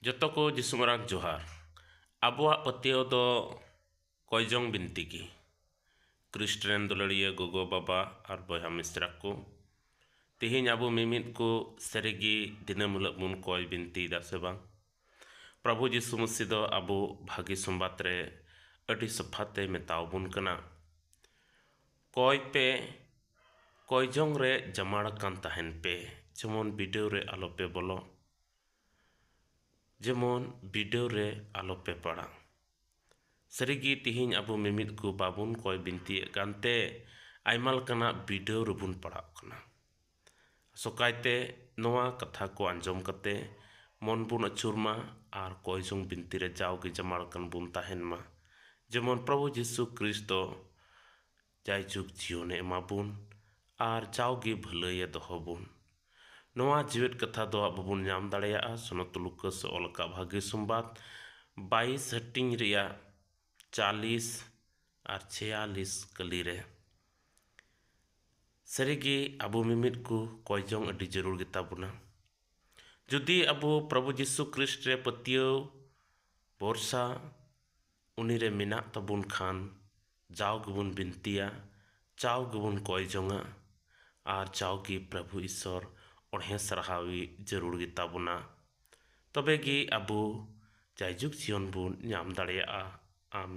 ᱡᱚᱛᱚ ᱠᱚ ᱡᱤᱥᱩ ᱢᱟᱨᱟᱝ ᱡᱚᱦᱟᱨ। ᱟᱵᱚᱣᱟᱜ ᱯᱟᱹᱛᱭᱟᱹᱣ ᱫᱚ ᱠᱚᱭᱡᱚᱝ ᱵᱤᱱᱛᱤ ᱜᱮ। ᱠᱨᱤᱥᱴ ᱨᱮᱱ ᱫᱩᱞᱟᱹᱲᱤᱭᱟᱹ ᱜᱚᱜᱚ ᱵᱟᱵᱟ ᱟᱨ ᱵᱚᱭᱦᱟ ᱢᱤᱥᱨᱟ ᱠᱚ ᱛᱮᱦᱮᱧ ᱟᱵᱚ ᱢᱤᱢᱤᱫ ᱠᱚ ᱥᱟᱹᱨᱤᱜᱮ ᱫᱤᱱᱟᱹᱢ ᱦᱤᱞᱳᱜ ᱵᱚᱱ ᱠᱚᱭ ᱵᱤᱱᱛᱤᱭᱮᱫᱟ ᱥᱮ ᱵᱟᱝ? ᱯᱨᱚᱵᱷᱩ ᱡᱤᱥᱩ ᱢᱟᱥᱤ ᱫᱚ ᱟᱵᱚ ᱵᱷᱟᱹᱜᱤ ᱥᱚᱢᱵᱟᱫ ᱨᱮ ᱟᱹᱰᱤ ᱥᱟᱯᱷᱟᱛᱮ ᱢᱮᱛᱟᱣ ᱵᱚᱱ ᱠᱟᱱᱟ, ᱠᱚᱭ ᱯᱮ, ᱠᱚᱭᱡᱚᱝ ᱨᱮ ᱡᱟᱢᱟᱲ ᱟᱠᱟᱱ ᱛᱟᱦᱮᱱ ᱯᱮ, ᱡᱮᱢᱚᱱ ᱵᱤᱰᱟᱹᱣ ᱨᱮ ᱟᱞᱚᱯᱮ ᱵᱚᱞᱚ, ᱡᱮᱢᱚᱱ ᱵᱤᱰᱟᱹᱣ ᱨᱮ ᱟᱞᱚᱯᱮ ᱯᱟᱲᱟᱜ। ᱥᱟᱹᱨᱤᱜᱮ ᱛᱮᱦᱮᱧ ᱟᱵᱚ ᱢᱤᱢᱤᱫ ᱠᱚ ᱵᱟᱵᱚᱱ ᱠᱚᱭ ᱵᱤᱱᱛᱤᱭᱮᱫ ᱠᱟᱱᱛᱮ ᱟᱭᱢᱟ ᱞᱮᱠᱟᱱᱟᱜ ᱵᱤᱰᱟᱹᱣ ᱨᱮᱵᱚᱱ ᱯᱟᱲᱟᱜ ᱠᱟᱱᱟ। ᱥᱚᱠᱟᱭᱛᱮ ᱱᱚᱣᱟ ᱠᱟᱛᱷᱟ ko ᱟᱸᱡᱚᱢ ᱠᱟᱛᱮ ᱢᱚᱱ ᱵᱚᱱ ᱟᱹᱪᱩᱨ ᱢᱟ ᱟᱨ ᱠᱚᱭᱡᱚᱝ ᱵᱤᱱᱛᱤ ᱨᱮ ᱡᱟᱣᱜᱮ ᱡᱟᱢᱟᱲ ᱟᱠᱟᱱ ᱵᱚᱱ ᱛᱟᱦᱮᱱ ᱢᱟ। ᱡᱮᱢᱚᱱ ᱯᱨᱚᱵᱷᱩ ᱡᱤᱥᱩ ᱠᱨᱤᱥᱴ ᱫᱚ ᱡᱟᱭᱡᱩᱜᱽ ᱡᱤᱭᱚᱱᱮ ᱮᱢᱟ ᱵᱚᱱ ᱟᱨ ᱡᱟᱣᱜᱮ ᱵᱷᱟᱹᱞᱟᱹᱭᱮ ᱫᱚᱦᱚ ᱵᱚᱱ। ᱱᱚᱣᱟ ᱡᱤᱣᱮᱫ ᱠᱟᱛᱷᱟ ᱫᱚ ᱟᱵᱚ ᱵᱚᱱ ᱧᱟᱢ ᱫᱟᱲᱮᱭᱟᱜᱼᱟ ᱥᱚᱱᱚᱛ ᱞᱩᱠᱟᱥ ᱚᱞ ᱟᱠᱟᱫ ᱵᱷᱟᱹᱜᱤ ᱥᱚᱢᱵᱟᱫ 22 ᱦᱟᱹᱴᱤᱧ ᱨᱮᱭᱟᱜ 40 ᱟᱨ 46 ᱠᱟᱹᱞᱤ ᱨᱮ। ᱥᱟᱹᱨᱤᱜᱮ ᱟᱵᱚ ᱢᱤᱢᱤᱫ ᱠᱚ ᱠᱚᱭᱡᱚᱝ ᱟᱹᱰᱤ ᱡᱟᱹᱨᱩᱲ ᱜᱮᱛᱟ ᱵᱚᱱᱟ। ᱡᱩᱫᱤ ᱟᱵᱚ ᱯᱨᱚᱵᱷᱩ ᱡᱤᱥᱩ ᱠᱨᱤᱥᱴ ᱨᱮ ᱯᱟᱹᱛᱭᱟᱹᱣ ᱵᱷᱚᱨᱥᱟ ᱩᱱᱤ ᱨᱮ ᱢᱮᱱᱟᱜ ᱛᱟᱵᱚᱱ ᱠᱷᱟᱱ ᱡᱟᱣ ᱜᱮᱵᱚᱱ ᱵᱤᱱᱛᱤᱭᱟ, ᱡᱟᱣ ᱜᱮᱵᱚᱱ ᱠᱚᱭᱡᱚᱝᱟ ᱟᱨ ᱡᱟᱣᱜᱮ ᱯᱨᱚᱵᱷᱩ ᱤᱥᱥᱚᱨ ᱚᱬᱦᱮ ᱥᱟᱨᱦᱟᱣᱤ ᱡᱟᱹᱨᱩᱲ ᱜᱮᱛᱟ ᱵᱚᱱᱟ। ᱛᱚᱵᱮ ᱜᱮ ᱟᱵᱚ ᱡᱟᱭᱡᱩᱜᱽ ᱡᱤᱭᱚᱱ ᱵᱚᱱ ᱧᱟᱢ ᱫᱟᱲᱮᱭᱟᱜᱼᱟ। ᱟᱢᱮᱱ।